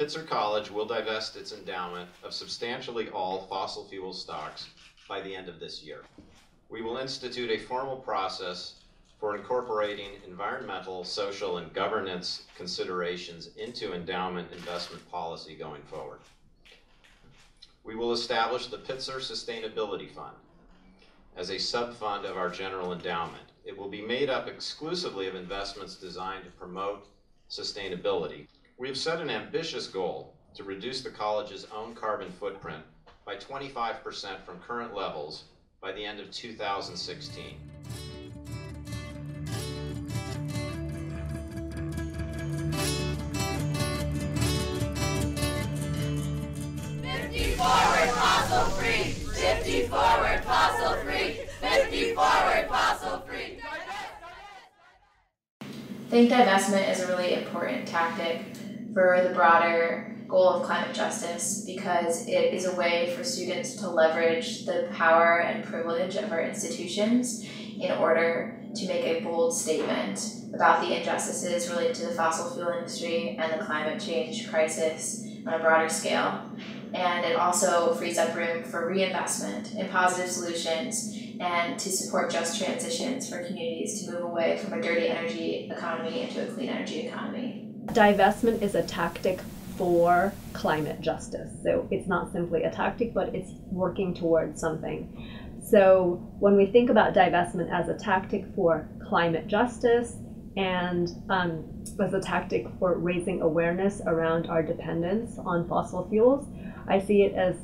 Pitzer College will divest its endowment of substantially all fossil fuel stocks by the end of this year. We will institute a formal process for incorporating environmental, social, and governance considerations into endowment investment policy going forward. We will establish the Pitzer Sustainability Fund as a sub-fund of our general endowment. It will be made up exclusively of investments designed to promote sustainability. We have set an ambitious goal to reduce the college's own carbon footprint by 25% from current levels by the end of 2016. Forward, fossil free! 50 forward, fossil free! 50 forward, fossil free! I think divestment is a really important tactic for the broader goal of climate justice because it is a way for students to leverage the power and privilege of our institutions in order to make a bold statement about the injustices related to the fossil fuel industry and the climate change crisis on a broader scale. And it also frees up room for reinvestment in positive solutions and to support just transitions for communities to move away from a dirty energy economy into a clean energy economy. Divestment is a tactic for climate justice. So it's not simply a tactic, but it's working towards something. So when we think about divestment as a tactic for climate justice and as a tactic for raising awareness around our dependence on fossil fuels, I see it as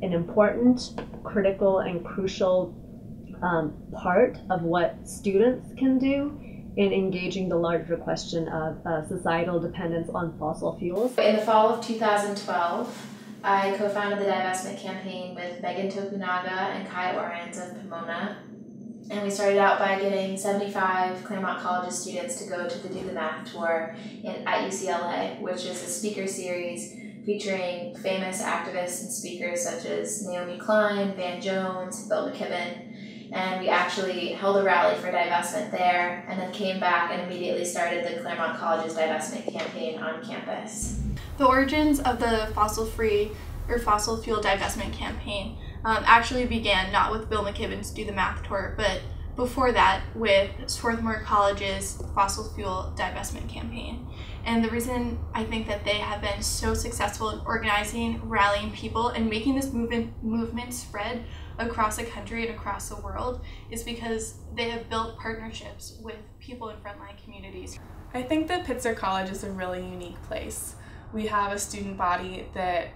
an important, critical, and crucial part of what students can do in engaging the larger question of societal dependence on fossil fuels. In the fall of 2012, I co-founded the Divestment Campaign with Megan Tokunaga and Kai Orans of Pomona. And we started out by getting 75 Claremont Colleges students to go to the Do the Math tour at UCLA, which is a speaker series featuring famous activists and speakers such as Naomi Klein, Van Jones, Bill McKibben. And we actually held a rally for divestment there and then came back and immediately started the Claremont Colleges Divestment Campaign on campus. The origins of the fossil-free or fossil fuel divestment campaign actually began not with Bill McKibben's Do the Math tour, but before that with Swarthmore College's fossil fuel divestment campaign. And the reason I think that they have been so successful in organizing, rallying people, and making this movement spread across the country and across the world is because they have built partnerships with people in frontline communities. I think that Pitzer College is a really unique place. We have a student body that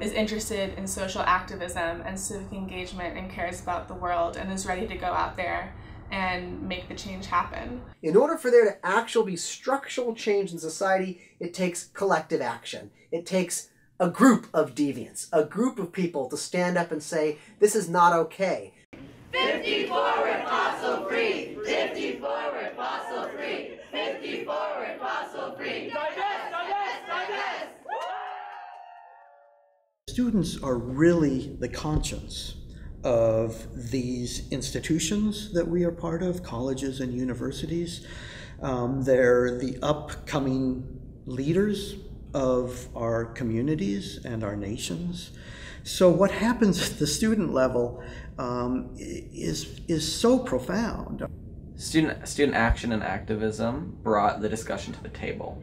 is interested in social activism and civic engagement and cares about the world and is ready to go out there and make the change happen. In order for there to actually be structural change in society, it takes collective action. It takes a group of deviants, a group of people to stand up and say, this is not okay. 50 forward, fossil free! 50 forward, fossil free! 50 forward, fossil free! Divest, divest, divest! Students are really the conscience of these institutions that we are part of, colleges and universities. They're the upcoming leaders of our communities and our nations. So what happens at the student level is so profound. Student action and activism brought the discussion to the table.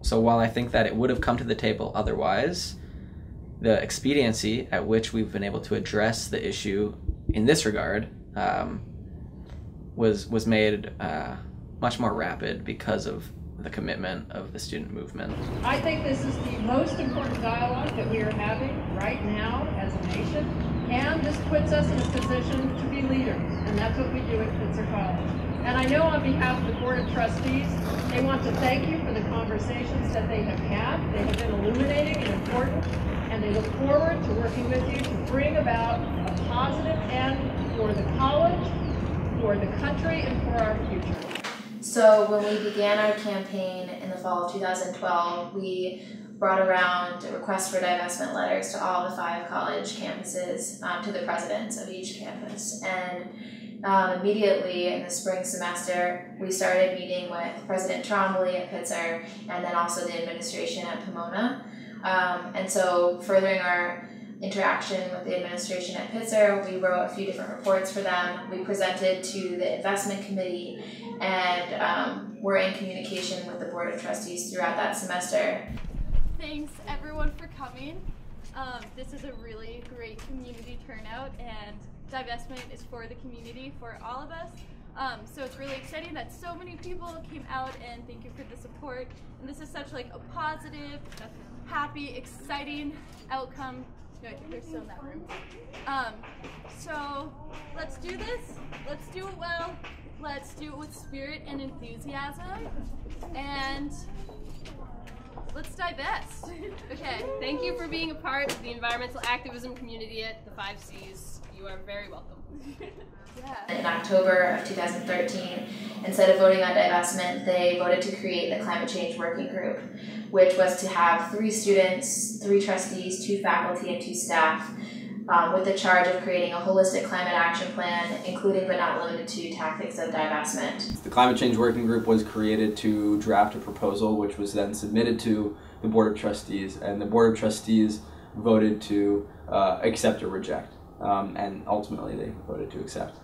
So while I think that it would have come to the table otherwise, the expediency at which we've been able to address the issue in this regard was made much more rapid because of the commitment of the student movement. I think this is the most important dialogue that we are having right now as a nation, and this puts us in a position to be leaders, and that's what we do at Pitzer College. And I know on behalf of the Board of Trustees, they want to thank you for the conversations that they have had. They have been illuminating and important, and they look forward to working with you to bring about a positive end for the college, for the country, and for our future. So when we began our campaign in the fall of 2012, we brought around requests for divestment letters to all the 5 college campuses, to the presidents of each campus. And Immediately in the spring semester, we started meeting with President Trombley at Pitzer and then also the administration at Pomona. And so furthering our interaction with the administration at Pitzer, we wrote a few different reports for them. We presented to the investment committee and we're in communication with the Board of Trustees throughout that semester. Thanks everyone for coming. This is a really great community turnout, and divestment is for the community, for all of us. So it's really exciting that so many people came out, and thank you for the support. And this is such like a positive, happy, exciting outcome. No, I think they're still in that room. So let's do this. Let's do it well. Let's do it with spirit and enthusiasm. And let's divest. Okay, thank you for being a part of the environmental activism community at the 5 Cs. You are very welcome. In October of 2013, instead of voting on divestment, they voted to create the Climate Change Working Group, which was to have 3 students, 3 trustees, 2 faculty, and 2 staff, with the charge of creating a holistic climate action plan, including but not limited to tactics of divestment. The Climate Change Working Group was created to draft a proposal which was then submitted to the Board of Trustees, and the Board of Trustees voted to accept or reject, and ultimately they voted to accept.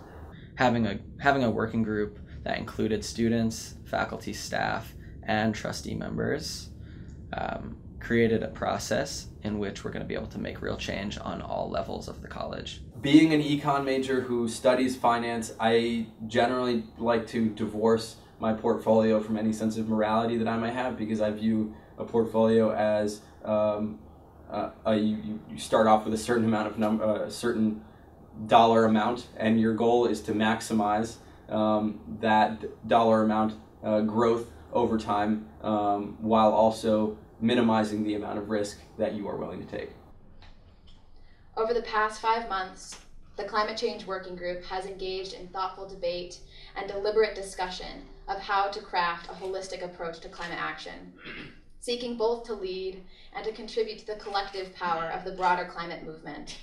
Having a working group that included students, faculty, staff, and trustee members created a process in which we're going to be able to make real change on all levels of the college. Being an econ major who studies finance, I generally like to divorce my portfolio from any sense of morality that I might have, because I view a portfolio as you start off with a certain amount of a certain dollar amount, and your goal is to maximize that dollar amount growth over time, while also minimizing the amount of risk that you are willing to take. Over the past 5 months, the Climate Change Working Group has engaged in thoughtful debate and deliberate discussion of how to craft a holistic approach to climate action, seeking both to lead and to contribute to the collective power of the broader climate movement.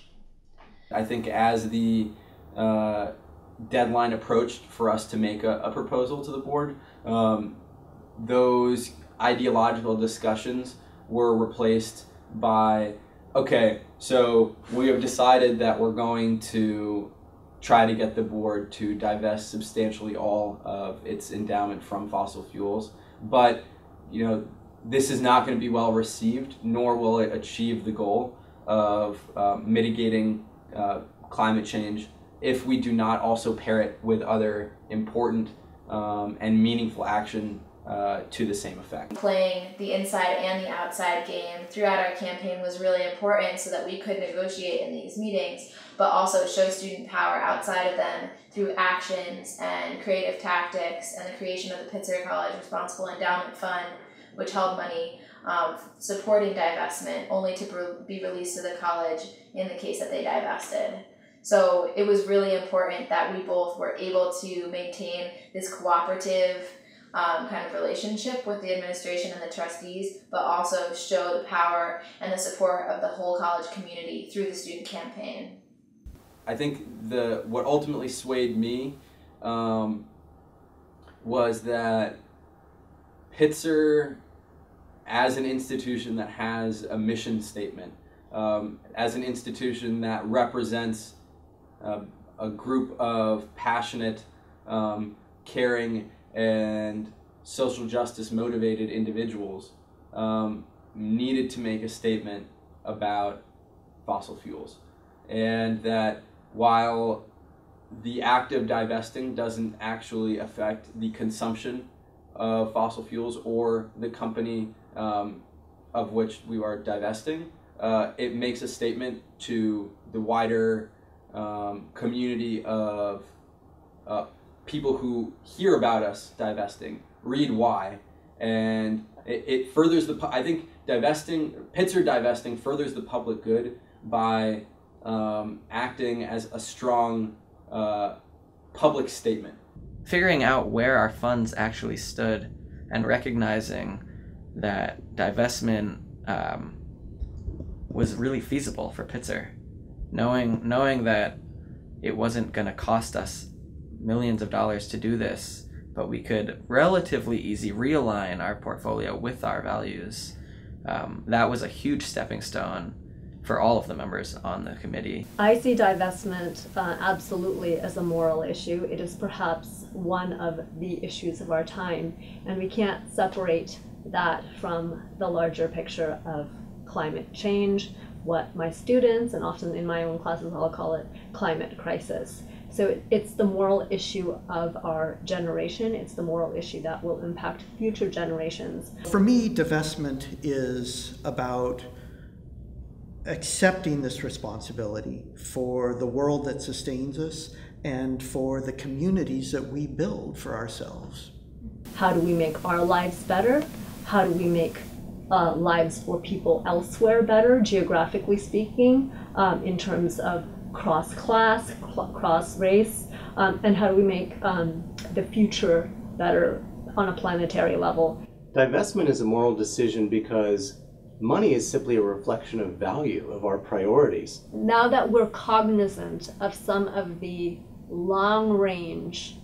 I think as the deadline approached for us to make a proposal to the board, those ideological discussions were replaced by, okay, so we have decided that we're going to try to get the board to divest substantially all of its endowment from fossil fuels, but this is not going to be well received, nor will it achieve the goal of mitigating climate change if we do not also pair it with other important and meaningful action to the same effect. Playing the inside and the outside game throughout our campaign was really important so that we could negotiate in these meetings, but also show student power outside of them through actions and creative tactics and the creation of the Pitzer College Responsible Endowment Fund, which held money supporting divestment only to be released to the college in the case that they divested. So it was really important that we both were able to maintain this cooperative kind of relationship with the administration and the trustees, but also show the power and the support of the whole college community through the student campaign. I think what ultimately swayed me was that Pitzer, as an institution that has a mission statement, as an institution that represents a group of passionate, caring, and social justice motivated individuals, needed to make a statement about fossil fuels. And that while the act of divesting doesn't actually affect the consumption of fossil fuels or the company of which we are divesting, it makes a statement to the wider community of people who hear about us divesting, read why, and it furthers I think Pitzer divesting furthers the public good by acting as a strong public statement. Figuring out where our funds actually stood and recognizing that divestment was really feasible for Pitzer. Knowing that it wasn't going to cost us millions of dollars to do this, but we could relatively easy realign our portfolio with our values. That was a huge stepping stone for all of the members on the committee. I see divestment absolutely as a moral issue. It is perhaps one of the issues of our time, and we can't separate that from the larger picture of climate change, what my students, and often in my own classes I'll call it climate crisis. So it's the moral issue of our generation. It's the moral issue that will impact future generations. For me, divestment is about accepting this responsibility for the world that sustains us and for the communities that we build for ourselves. How do we make our lives better? How do we make lives for people elsewhere better, geographically speaking, in terms of cross-class, cross-race, and how do we make the future better on a planetary level? Divestment is a moral decision because money is simply a reflection of value, of our priorities. Now that we're cognizant of some of the long-range,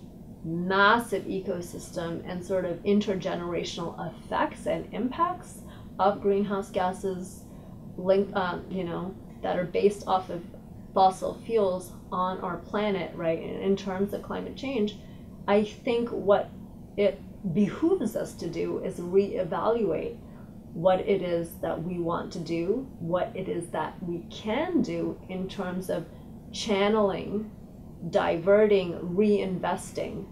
massive ecosystem and sort of intergenerational effects and impacts of greenhouse gases that are based off of fossil fuels on our planet, right, in terms of climate change, I think what it behooves us to do is reevaluate what it is that we want to do, what it is that we can do in terms of channeling, diverting, reinvesting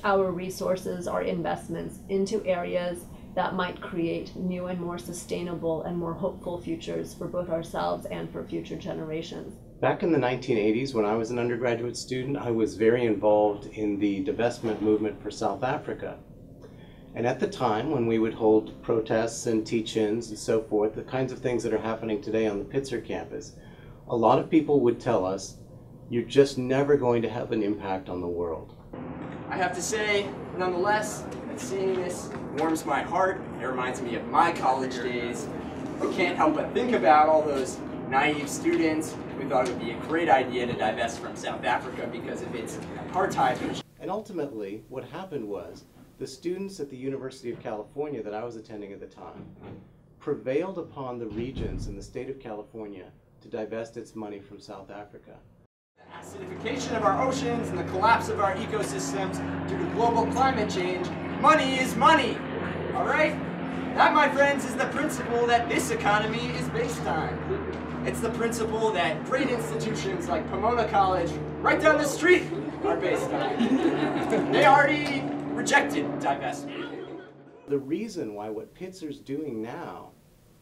our resources, our investments into areas that might create new and more sustainable and more hopeful futures for both ourselves and for future generations. Back in the 1980s, when I was an undergraduate student, I was very involved in the divestment movement for South Africa. And at the time, when we would hold protests and teach-ins and so forth, the kinds of things that are happening today on the Pitzer campus, a lot of people would tell us, you're just never going to have an impact on the world. I have to say, nonetheless, that seeing this warms my heart. It reminds me of my college days. I can't help but think about all those naive students who thought it would be a great idea to divest from South Africa because of its apartheid regime. And ultimately, what happened was, the students at the University of California that I was attending at the time prevailed upon the regents in the state of California to divest its money from South Africa. The acidification of our oceans and the collapse of our ecosystems due to global climate change, money is money, all right? That, my friends, is the principle that this economy is based on. It's the principle that great institutions like Pomona College, right down the street, are based on. They already rejected divestment. The reason why what Pitzer's doing now,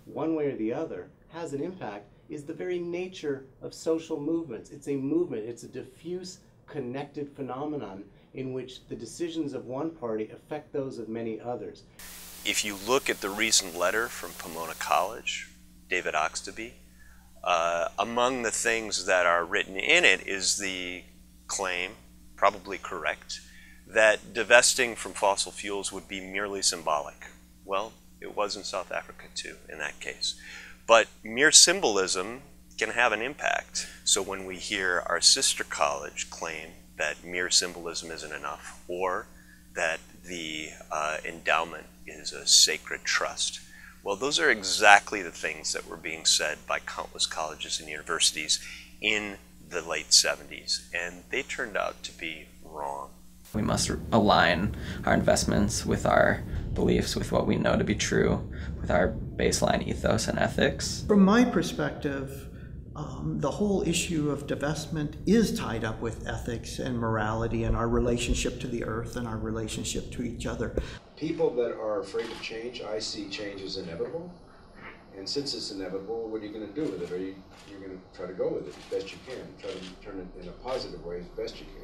one way or the other, has an impact is the very nature of social movements. It's a movement, it's a diffuse, connected phenomenon in which the decisions of one party affect those of many others. If you look at the recent letter from Pomona College, David Oxtoby, among the things that are written in it is the claim, probably correct, that divesting from fossil fuels would be merely symbolic. Well, it was in South Africa too, in that case. But mere symbolism can have an impact. So when we hear our sister college claim that mere symbolism isn't enough, or that the endowment is a sacred trust, well, those are exactly the things that were being said by countless colleges and universities in the late 70s, and they turned out to be wrong. We must align our investments with our beliefs, with what we know to be true, with our baseline ethos and ethics. From my perspective, the whole issue of divestment is tied up with ethics and morality and our relationship to the earth and our relationship to each other. People that are afraid of change, I see change as inevitable. And since it's inevitable, what are you going to do with it? Are you're going to try to go with it as best you can, try to turn it in a positive way as best you can.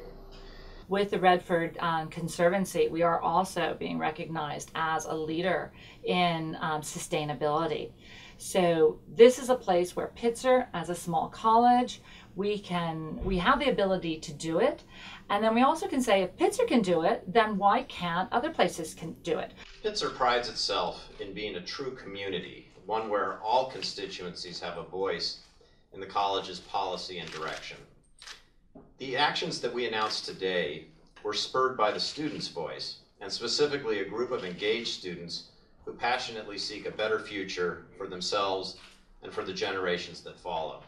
With the Redford Conservancy, we are also being recognized as a leader in sustainability. So this is a place where Pitzer, as a small college, we have the ability to do it. And then we also can say, if Pitzer can do it, then why can't other places can do it? Pitzer prides itself in being a true community, one where all constituencies have a voice in the college's policy and direction. The actions that we announced today were spurred by the students' voice, and specifically a group of engaged students who passionately seek a better future for themselves and for the generations that follow.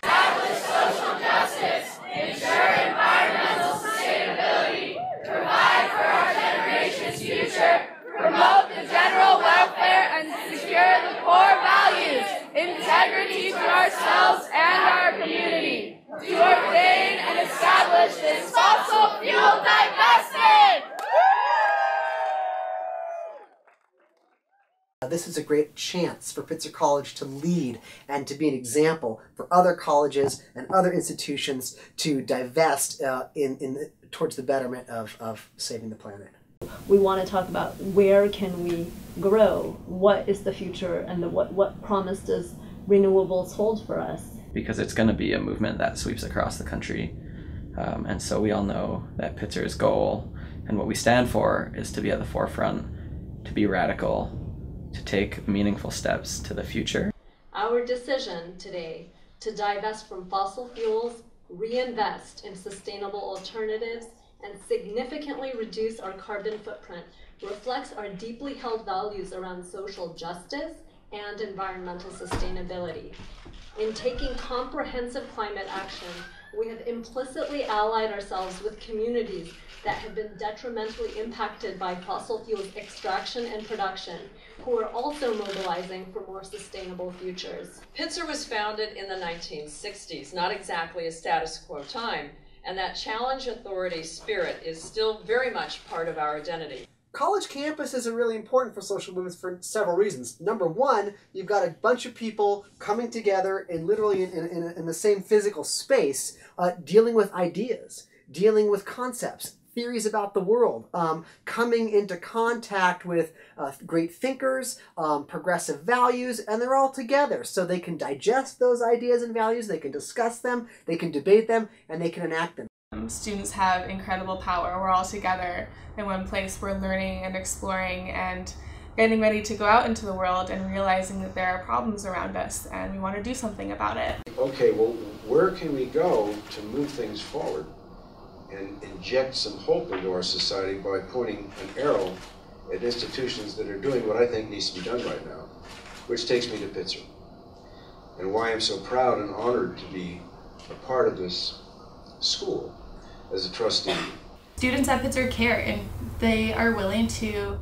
Establish social justice, ensure environmental sustainability, provide for our generation's future, promote the general welfare, and secure the core values, integrity to ourselves and our community, to ordain and establish this fossil fuel divestment! This is a great chance for Pitzer College to lead and to be an example for other colleges and other institutions to divest towards the betterment of saving the planet. We want to talk about where can we grow, what is the future, and what promise does renewables hold for us. Because it's going to be a movement that sweeps across the country. And so we all know that Pitzer's goal and what we stand for is to be at the forefront, to be radical, to take meaningful steps to the future. Our decision today to divest from fossil fuels, reinvest in sustainable alternatives, and significantly reduce our carbon footprint reflects our deeply held values around social justice and environmental sustainability. In taking comprehensive climate action, we have implicitly allied ourselves with communities that have been detrimentally impacted by fossil fuels extraction and production, who are also mobilizing for more sustainable futures. Pitzer was founded in the 1960s, not exactly a status quo time, and that challenge authority spirit is still very much part of our identity. College campuses are really important for social movements for several reasons. Number one, you've got a bunch of people coming together in literally in the same physical space, dealing with ideas, dealing with concepts, theories about the world, coming into contact with great thinkers, progressive values, and they're all together. So they can digest those ideas and values, they can discuss them, they can debate them, and they can enact them. Students have incredible power. We're all together in one place. We're learning and exploring and getting ready to go out into the world and realizing that there are problems around us and we want to do something about it. Okay, well, where can we go to move things forward and inject some hope into our society by pointing an arrow at institutions that are doing what I think needs to be done right now, which takes me to Pitzer, and why I'm so proud and honored to be a part of this school as a trustee. Students at Pitzer care, and they are willing to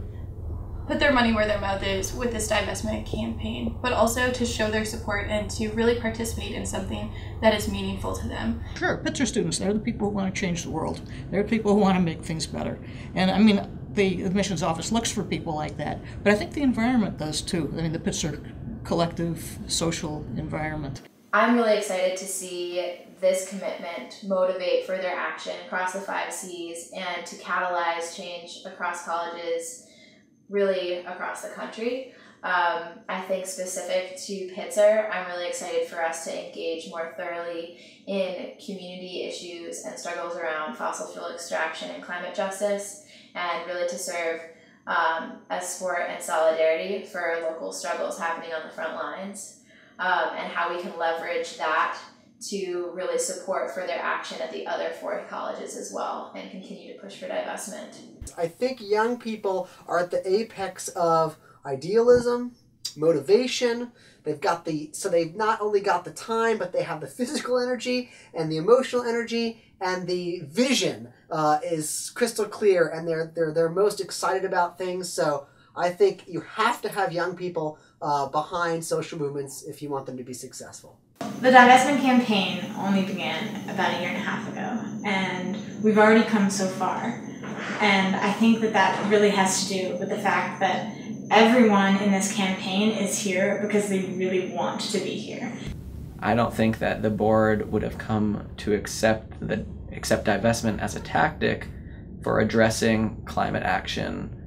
put their money where their mouth is with this divestment campaign, but also to show their support and to really participate in something that is meaningful to them. Sure, Pitzer students, they're the people who want to change the world. They're the people who want to make things better. And I mean, the admissions office looks for people like that, but I think the environment does too. I mean, the Pitzer collective social environment. I'm really excited to see this commitment motivate further action across the 5 Cs and to catalyze change across colleges, really across the country. I think specific to Pitzer, I'm really excited for us to engage more thoroughly in community issues and struggles around fossil fuel extraction and climate justice, and really to serve as support and solidarity for local struggles happening on the front lines, and how we can leverage that to really support further action at the other 4 colleges as well and continue to push for divestment. I think young people are at the apex of idealism, motivation. They've not only got the time, but they have the physical energy and the emotional energy, and the vision is crystal clear, and they're most excited about things. So I think you have to have young people behind social movements if you want them to be successful. The divestment campaign only began about 1.5 years ago, and we've already come so far. And I think that really has to do with the fact that everyone in this campaign is here because they really want to be here. I don't think that the board would have come to accept divestment as a tactic for addressing climate action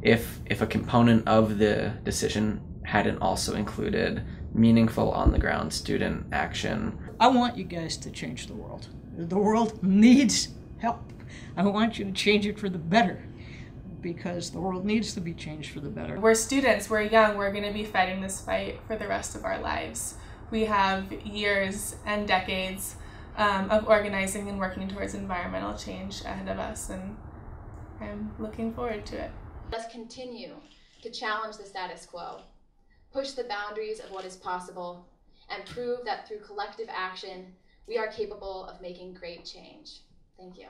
if a component of the decision hadn't also included meaningful on-the-ground student action. I want you guys to change the world. The world needs help. I want you to change it for the better, because the world needs to be changed for the better. We're students, we're young, we're going to be fighting this fight for the rest of our lives. We have years and decades of organizing and working towards environmental change ahead of us, and I'm looking forward to it. Let's continue to challenge the status quo, push the boundaries of what is possible, and prove that through collective action, we are capable of making great change. Thank you.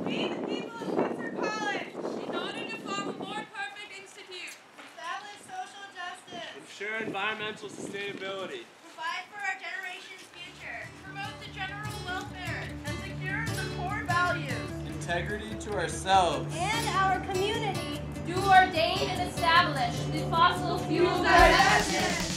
We, the people of Pitzer College, in order to form a more perfect institute, establish social justice, ensure environmental sustainability, provide for our generation's future, promote the general welfare, and secure the core values, integrity to ourselves and our community, do ordain and establish the fossil fuel divestment.